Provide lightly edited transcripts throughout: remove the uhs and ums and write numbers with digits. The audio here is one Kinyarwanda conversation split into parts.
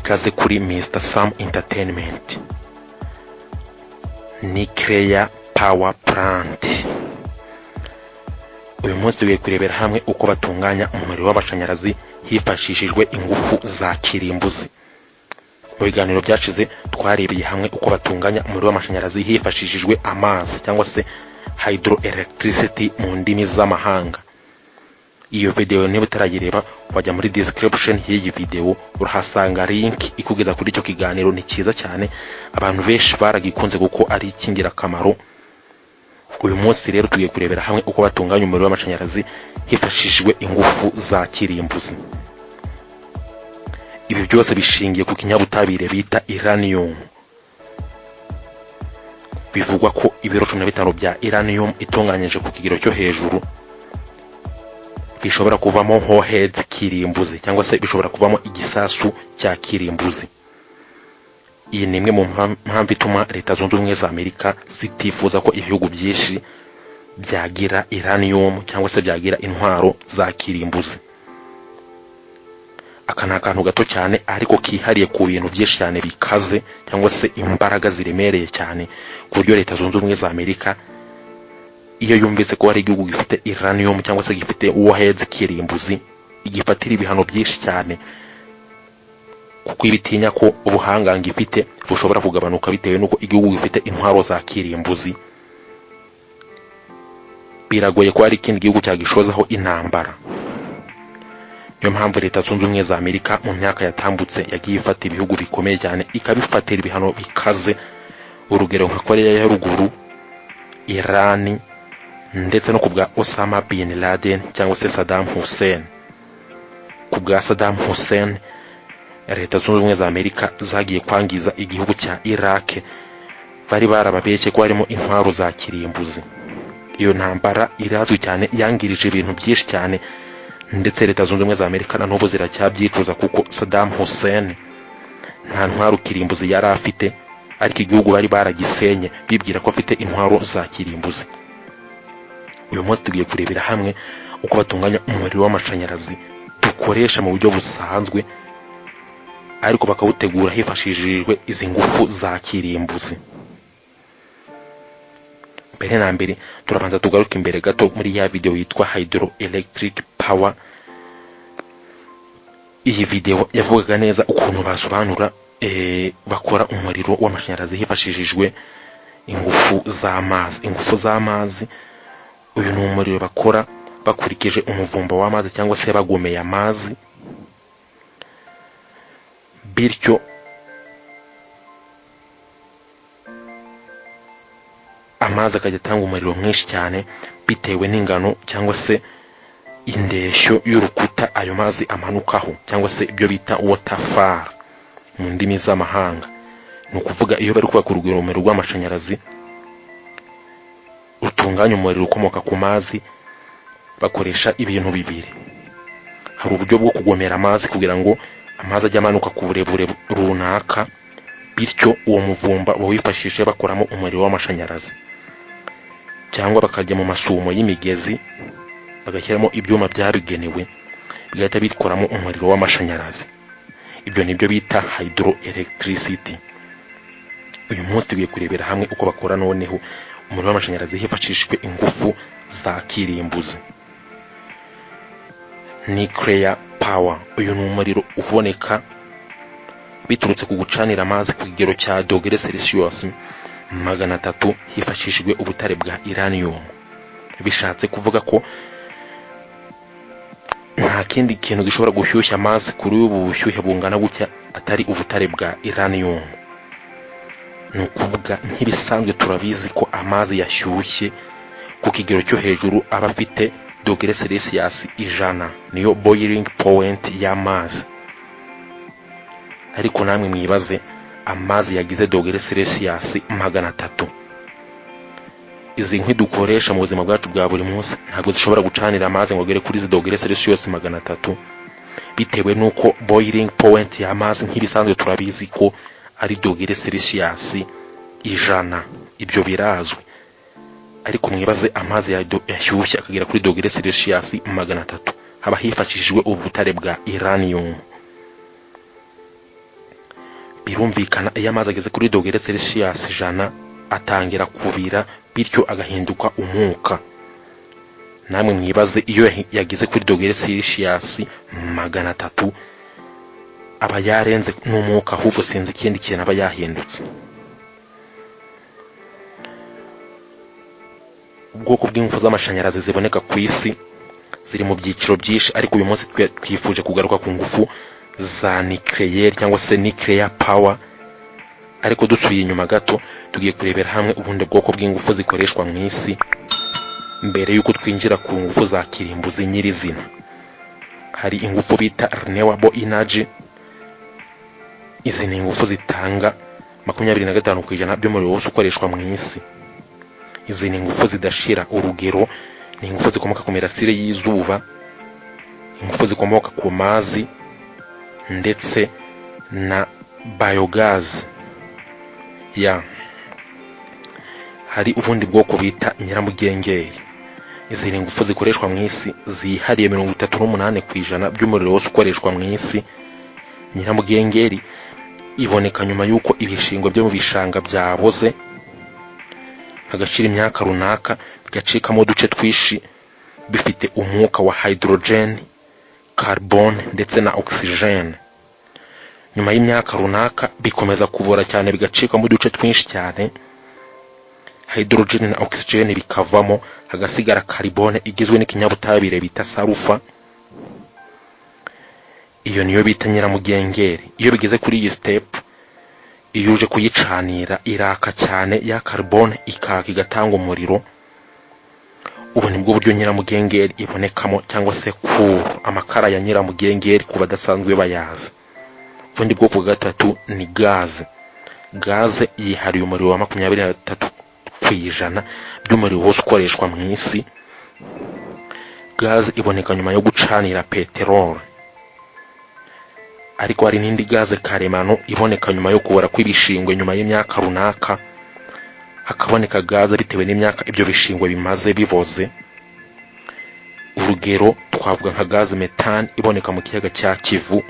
ikaze kuri Mr. Sam Entertainment. Nuclear Power Plant. Uyu munsi tugiye kurebera hamwe uko batunganya umuriro w'amashanyarazi hifashishijwe ingufu za kirimbuzi. Mu biganiro byacize twarebeye hamwe uko batunganya umuriro w'amashanyarazi hifashishijwe amazi cyangwa se hydroelectricity mu ndimi z'amahanga. Iyo video niba utarayireba wajya muri description y'iyi video urahasanga link ikugeza kuri icyo kiganiro. Ni cyiza cyane, abantu benshi baragikunze kuko ari ikingira kamaro. Uyu munsi rero tugiye kurebera hamwe uko batunganya umuriro w'amashanyarazi hifashishijwe ingufu za kirimbuzi. Ibi byose bishingiye ku kinyabutabire bita uranium. Bivugwa ko ibiro 15 bya uranium itunganyije ku kigero cyo hejuru bishobora kuvamo warheads kirimbuzi cyangwa se bishobora kuvamo igisasu cya kirimbuzi. Iyi ni imwe mu mpamvu ituma Leta Zunze Ubumwe za Amerika zitifuza ko ibihugu byinshi byagira uranium cyangwa se byagira intwaro za kirimbuzi. Aka ni akantu gato cyane ariko kihariye ku bintu byinshi cyane bikaze cyangwa se imbaraga ziremereye cyane ku buryo Leta Zunze Ubumwe za Amerika iyo yumvise ko hari igihugu gifite uranium cyangwa se gifite warheads kirimbuzi igifatira ibihano byinshi cyane, kuko ibitinya ko ubuhangange ifite bushobora kugabanuka bitewe nuko igihugu gifite intwaro za kirimbuzi. Biragoye ko hari ikindi gihugu cyagishozaho intambara. Niyo mpamvu Leta Zunze Ubumwe za Amerika mu myaka yatambutse yagiye ifata ibihugu bikomeye cyane ikabifatira ibihano bikaze. Urugero nka Korea ya Ruguru, Iran ndetse no kubwa Osama bin Laden cyangwa se Saddam Hussein. Kubwa Saddam Hussein Leta Zunze Ubumwe za Amerika zagiye kwangiza igihugu cya Iraq, bari barababeshye ko harimo intwaro za kirimbuzi. Iyo ntambara irazwi cyane, yangirije ibintu byinshi cyane, ndetse Leta Zunze Ubumwe za Amerika na n'ubu ziracyabyicuza kuko Saddam Hussein nta ntwaro kirimbuzi yari afite, ariko igihugu bari baragisenye bibwira ko afite intwaro za kirimbuzi. Uyu munsi tugiye kurebera hamwe uko batunganya umuriro w'amashanyarazi dukoresha mu buryo busanzwe, ariko bakawutegura hifashishijwe izi ngufu za kirimbuzi. Mbere na mbere turabanza tugaruka imbere gato muri ya video yitwa Hydroelectric Power. Iyi video yavugaga neza ukuntu basobanura bakora umuriro w'amashanyarazi hifashishijwe ingufu z'amazi. Ingufu z'amazi, uyu ni umuriro bakora bakurikije umuvumba w'amazi cyangwa se bagomeye amazi, bityo amazi akajya atanga umuriro mwinshi cyane bitewe n'ingano cyangwa se indeshyo y'urukuta ayo mazi amanukaho, cyangwa se ibyo bita waterfall mu ndimi z'amahanga. Ni ukuvuga iyo bari kubaka urugomero rw'amashanyarazi rutunganya umuriro ukomoka ku mazi, bakoresha ibintu bibiri. Hari uburyo bwo kugomera amazi kugira ngo amazi ajya amanuka ku burebure runaka, bityo uwo muvumba bawifashishe bakoramo umuriro w'amashanyarazi, cyangwa bakajya mu masumo y'imigezi bagashyiramo ibyuma byabigenewe bigahita bitkoramo umuriro w'amashanyarazi. Ibyo nibyo bita hydroelectricity. Uyu munsi tugiye kurebera hamwe uko bakora noneho umuriro w'amashanyarazi hifashishijwe ingufu za kirimbuzi. Nuclear power, uyu ni umuriro uboneka biturutse ku gucanira amazi ku kigero cya dogere Celsius 300 hifashishijwe ubutare bwa uranium. Bishatse kuvuga ko nta kindi kintu gishobora gushyushya amazi kuri ubu bushyuhe bungana gutya atari ubutare bwa uranium. Ni ukuvuga nk'ibisanzwe turabizi ko amazi yashyushye ku kigero cyo hejuru aba afite dogere Celsius 100, niyo boiling point y'amazi. Ariko namwe mwibaze, amazi yagize dogere Celsius 300. Izi nkwi dukoresha mu buzima bwacu bwa buri munsi ntabwo zishobora gucanira amazi ngo agere kuri izi dogere Celsius 300, bitewe nuko boiling point y'amazi nk'ibisanzwe turabizi ko ari dogere Celsius 100. Ibyo birazwi. Ariko mwibaze amazi yashyushye akagera kuri dogere Celsius 300, haba hifashishijwe ubutare bwa uranium. birumvikana iyo amazi ageze kuri dogere Celsius 100 atangira kubira bityo agahinduka umwuka. Namwe mwibaze iyo yageze kuri dogere Celsius 300 aba yarenze n'umwuka, ahubwo sinzi ikindi kintu aba yahindutse. Ubwoko bw'ingufu z'amashanyarazi ziboneka ku isi ziri mu byiciro byinshi, ariko uyu munsi twifuje kugaruka ku ngufu za nucleaire cyangwa se nuclear power. Ariko dusubiye inyuma gato tugiye kurebera hamwe ubundi bwoko bw'ingufu zikoreshwa mu isi mbere yuko twinjira ku ngufu za kirimbuzi nyirizina. Hari ingufu bita renewable energy. Izi ni ingufu zitanga 25% by'umuriro wose ukoreshwa mu isi. Izi ni ingufu zidashira. Urugero ni ingufu zikomoka ku mirasire y'izuba, ingufu zikomoka ku mazi ndetse na biogas. Hari ubundi bwoko bita nyiramugengeri. Izi ni ingufu zikoreshwa mu isi zihariye 38% by'umuriro wose ukoreshwa mu isi. Nyiramugengeri iboneka nyuma yuko ibishingwe byo mu bishanga byaboze hagashira imyaka runaka, bigacikamo uduce twishi bifite umwuka wa hydrogen, carbon ndetse na oxygen. Nyuma y'imyaka runaka bikomeza kubora cyane, bigacikamo uduce twinshi cyane, hydrogen na oxygen bikavamo, hagasigara carbon igizwe n'ikinyabutabire bita sulfur. Iyo niyo bita nyiramugengeri. Iyo bigeze kuri iyi step, iyo uje kuyicanira iraka cyane, ya carbon ikaka igatanga umuriro. Ubu nibwo buryo nyiramugengeri ibonekamo, cyangwa se amakara ya nyiramugengeri ku badasanzwe bayazi. Ubundi bwoko bwa gatatu ni gaze. Gaze yihariye umuriro wa 23% by'umuriro wose ukoreshwa mu isi. Gaze iboneka nyuma yo gucanira peteroli. Ariko hari n'indi gaze karemano iboneka nyuma yo kubora kw'ibishingwe. Nyuma y'imyaka runaka hakaboneka gaze bitewe n'imyaka ibyo bishingwe bimaze biboze. Urugero twavuga nka gaze methane iboneka mu kiyaga cya Kivu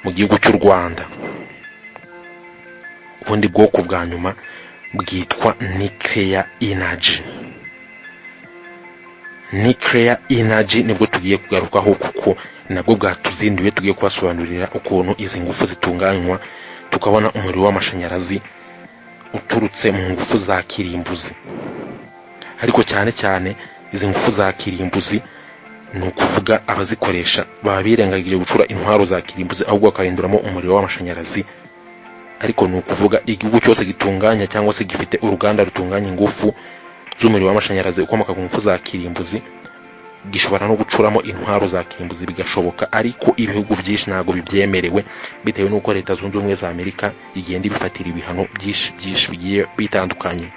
mu gihugu cy'u Rwanda. Ubundi bwoko bwa nyuma bwitwa nuclear energy. Nuclear energy nibwo tugiye kugarukaho kuko nabwo bwatuzinduye. Tugiye kubasobanurira ukuntu izi ngufu zitunganywa, tukabona umuriro w'amashanyarazi uturutse mu ngufu za kirimbuzi. Ariko cyane cyane izi ngufu za kirimbuzi ni ukuvuga abazikoresha baba birengagije gucura intwaro za kirimbuzi, ahubwo bakahinduramo umuriro w'amashanyarazi. Ariko ni ukuvuga igihugu cyose gitunganya cyangwa se gifite uruganda rutunganya ingufu z'umuriro w'amashanyarazi ukomoka ku ngufu za kirimbuzi gishobora no gucuramo intwaro za kirimbuzi, bigashoboka. Ariko ibihugu byinshi ntago bibyemerewe bitewe n'uko Leta Zunze Ubumwe za Amerika igenda ibifatira ibihano byinshi bigiye bitandukanye.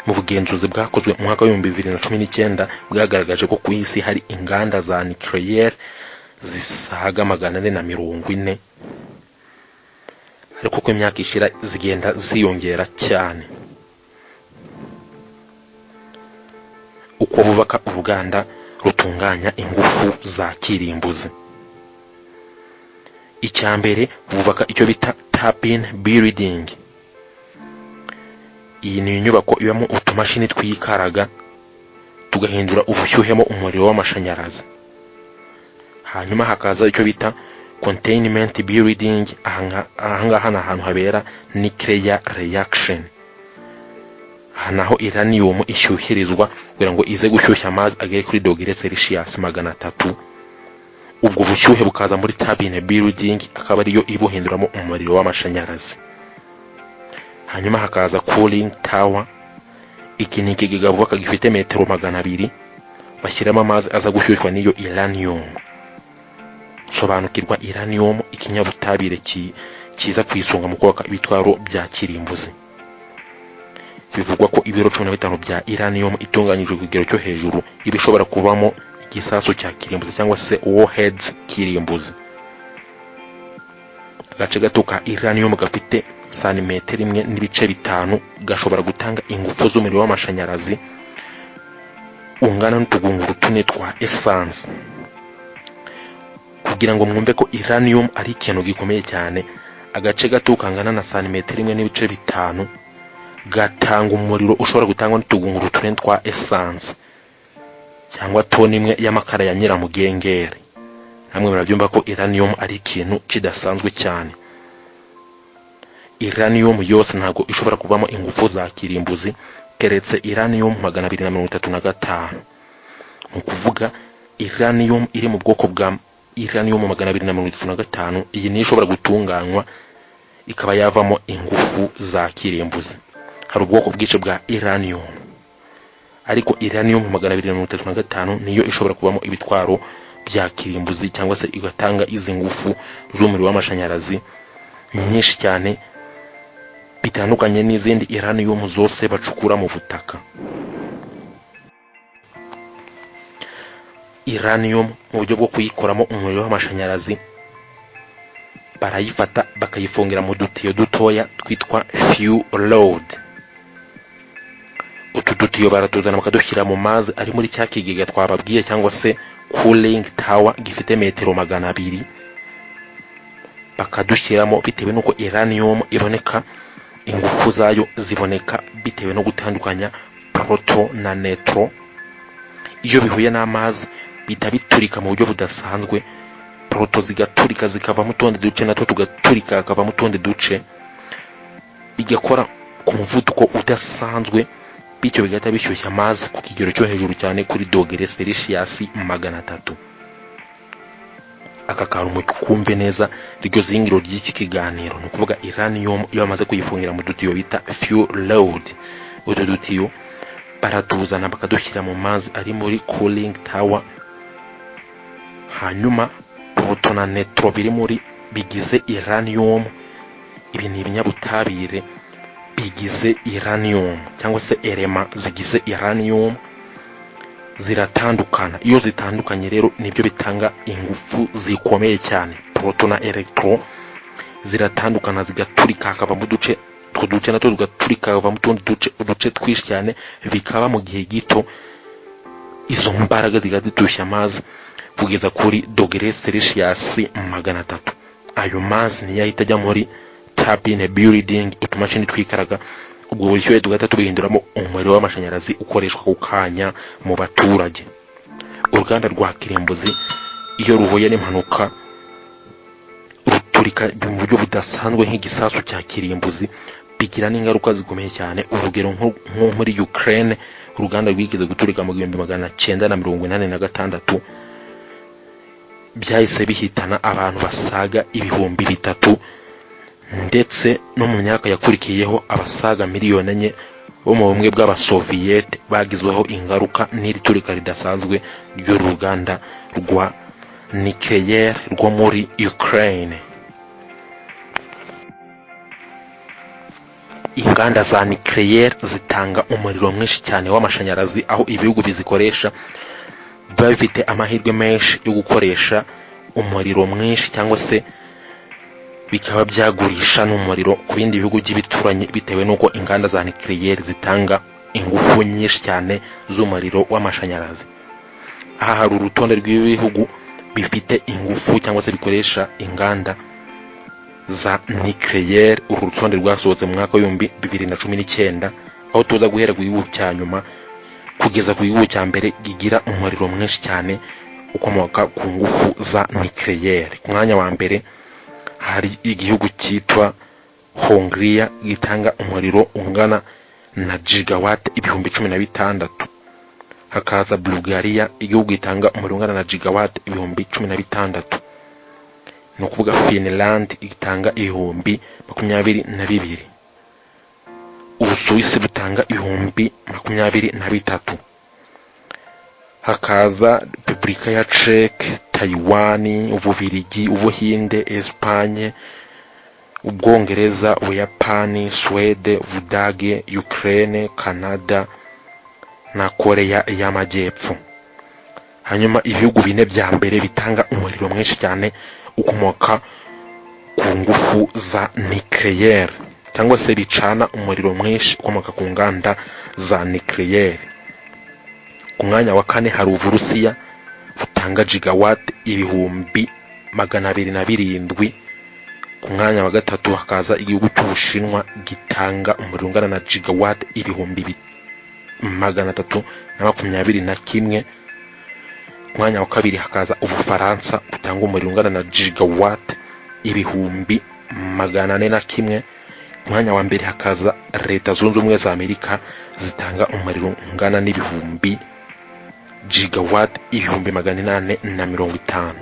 Mu bugenzuzi bwakozwe mu mwaka wa 2019 bwagaragaje ko ku isi hari inganda za nucleaire zisaga 440. Ariko ko imyaka ishira zigenda ziyongera cyane. Uko bubaka uruganda rutunganya ingufu za kirimbuzi. Icyambere bubaka icyo bita turbine building. Iyi ni inyubako ibamo utumashini twikaraga tugahindura ubushyuhemo umuriro w'amashanyarazi. Hanyuma hakaza icyo bita containment building. Ahangaha ni ahantu habera nuclear reaction. Aha naho uranium ishyuhirizwa kugira ngo ize gushyushya amazi agere kuri dogere Celsius 300. Ubwo bushyuhe bukaza muri turbine building, akaba ariyo ibuhinduramo umuriro w'amashanyarazi. Hanyuma hakaza cooling tower. Iki ni ikigega bubaka gifite metero 200 bashyiramo amazi aza gushyushywa n'iyo uranium. Sobanukirwa uranium ikinyabutabire kiza kwisonga mu kubaka ibitwaro bya kirimbuzi. Bivugwa ko ibiro 15 bya uranium itunganyijwe ku kigero cyo hejuru ibishobora kubamo igisasu cya kirimbuzi cyangwa se warheads kirimbuzi. Agace gato ka uranium gafite santimetero 1.5 gashobora gutanga ingufu z'umuriro w'amashanyarazi ungana n'utugunguru tune twa essence. Kugira ngo mwumve ko uranium ari ikintu gikomeye cyane, agace gato kangana na santimetero 1.5 gatanga umuriro ushobora gutangwa n'utugunguru tune twa essence cyangwa toni imwe y'amakara ya nyiramugengere. Namwe murabyumva ko uranium ari ikintu kidasanzwe cyane. Uranium yose ntago ishobora kuvamo ingufu za kirimbuzi keretse uranium 235. Ukuvuga uranium iri mu bwoko bwa uranium 235, iyi ni ishobora gutunganywa ikaba yavamo ingufu za kirimbuzi. Hari ubwoko bwinshi bwa uranium, ariko uranium 235 niyo ishobora kubamo ibitwaro bya kirimbuzi cyangwa se igatanga izi ngufu z'umuriro w'amashanyarazi nyinshi cyane, bitandukanye n'izindi uranium zose bacukura mu butaka. Uranium mu buryo bwo kuyikoramo umuriro w'amashanyarazi, barayifata bakayifungira mu dutiyo dutoya twitwa fuel rod. Utu dutiyo baratuzana bakadushyira mu mazi ari muri cya kigega twababwiye cyangwa se cooling tower gifite metero 200, bakadushyiramo bitewe nuko uranium iboneka, ingufu zayo ziboneka bitewe no gutandukanya proton na neutron. Iyo bihuye n'amazi bita biturika mu buryo budasanzwe, proton zigaturika zikava mu tundi duce nato tugaturika akava mu tundi duce, bigakora ku muvuduko udasanzwe, bityo bigahita bishyushya amazi ku kigero cyo hejuru cyane kuri dogere Celsius 300. Aka kantu mukumve neza ryo zingiro ry'iki kiganiro, no kuvuga uranium iyo bamaze kuyifungira mu dutiyo bita fuel rod. Utu dutiyo baratuzana bakadushyira mu mazi ari muri cooling tower, hanyuma proton na neutron biri muri bigize uranium, ibi ni ibinyabutabire bigize uranium cyangwa se elema zigize uranium ziratandukana. Iyo zitandukanye rero nibyo bitanga ingufu zikomeye cyane. Proton na electron ziratandukana zigaturika akava mu duce nato tugaturika akava mu tundi duce twishi cyane, bikaba mu gihe gito izo mbaraga zigadushya amazi kugeza kuri dogere Celsius 300. Ayo mazi niyo ahita ajya muri turbine building, utumashini twikaraga, ubwo buryo tugahita tubihinduramo umuriro w'amashanyarazi ukoreshwa ku kanya mu baturage. Uruganda rwa kirimbuzi iyo ruhuye n'impanuka ruturika mu buryo budasanzwe nk'igisasu cya kirimbuzi, bigira n'ingaruka zikomeye cyane. Urugero nko muri Ukraine, uruganda rwigeze guturika mu 1986, byahise bihitana abantu basaga 3,000, ndetse no mu myaka yakurikiyeho abasaga 4,000,000 bo mu bumwe bw'abasoviet bagizweho ingaruka n'iri turika ridasanzwe ry'uruganda rwa nucleaire rwo muri Ukraine. Inganda za nucleaire zitanga umuriro mwinshi cyane w'amashanyarazi, aho ibihugu bizikoresha bafite amahirwe menshi yo gukoresha umuriro mwinshi, cyangwa se bikaba byagurisha n'umuriro ku bindi bihugu by'ibituranye, bitewe nuko inganda za nucleaire zitanga ingufu nyinshi cyane z'umuriro w'amashanyarazi. Aha hari urutonde rw'ibihugu bifite ingufu cyangwa se bikoresha inganda za nucleaire. Uru rutonde rwasohotse mu mwaka wa 2019, aho tuza guhera ku gihugu cya nyuma kugeza ku gihugu cya mbere gigira umuriro mwinshi cyane ukomoka ku ngufu za nucleaire. Ku mwanya wa mbere hari igihugu cyitwa Hongria gitanga umuriro ungana na gigawatt 16,000. Hakaza Bulgaria, igihugu gitanga umuriro ungana na gigawatt 16,000. No kuvuga Finland gitanga 22,000. Ubusuwisi butanga 23,000. Hakaza Republika ya Czech, Taiwan, Ububiligi, Ubuhinde, Espagne, Ubwongereza, Ubuyapani, Swede, Ubudage, Ukraine, Canada na Korea y'Amajyepfo. Hanyuma ibihugu bine bya mbere bitanga umuriro mwinshi cyane ukomoka ku ngufu za nucleaire, cyangwa se bicana umuriro mwinshi ukomoka ku nganda za nucleaire. ku mwanya wa kane hari Uburusiya butanga gigawatt ibihumbi 207. ku mwanya wa gatatu hakaza igihugu cy'Ubushinwa gitanga umuriro ungana na gigawatt ibihumbi 321. ku mwanya wa kabiri hakaza Ubufaransa butanga umuriro ungana na gigawatt ibihumbi 401. ku mwanya wa mbere hakaza Leta Zunze Ubumwe za Amerika zitanga umuriro ungana n'ibihumbi gigawatt ibihumbi 850.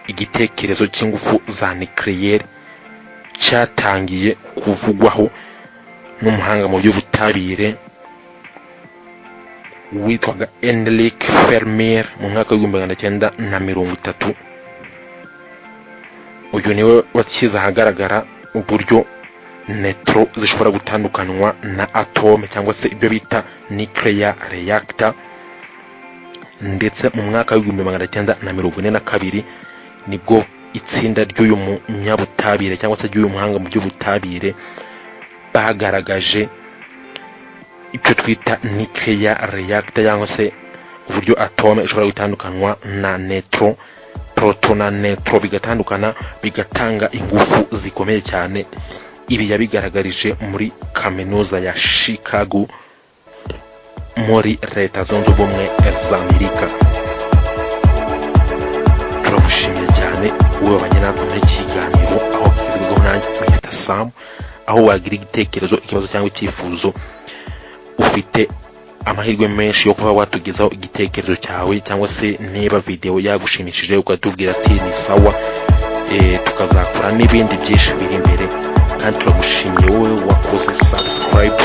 igitekerezo cy'ingufu za nucleaire cyatangiye kuvugwaho n'umuhanga mu by'ubutabire witwaga Enric Fermi mu mwaka wa 1930. uyu niwe washyize ahagaragara uburyo neutron zishobora gutandukanywa na atome cyangwa se ibyo bita nuclear reactor. ndetse mu mwaka wa 1942 nibwo itsinda ry'uyu munyabutabire cyangwa se ry'uyu muhanga mu by'ubutabire bagaragaje icyo twita nuclear reactor cyangwa se uburyo atome ishobora gutandukanywa na neutron, proton na neutron bigatandukana bigatanga ingufu zikomeye cyane. ibi yabigaragarije muri kaminuza ya Chicago muri Leta Zunze Ubumwe za Amerika. turagushimiye cyane wowe abanyenatwe muri kiganiro aho kizigwaho nanjye Mr. Sam, aho wagira igitekerezo, ikibazo cyangwa icyifuzo, ufite amahirwe menshi yo kuba watugezaho igitekerezo cyawe, cyangwa se niba video yagushimishije ukatubwira ati ni sawa, tukazakora n'ibindi byinshi biri imbere. kandi turagushimiye wowe wakoze subscribe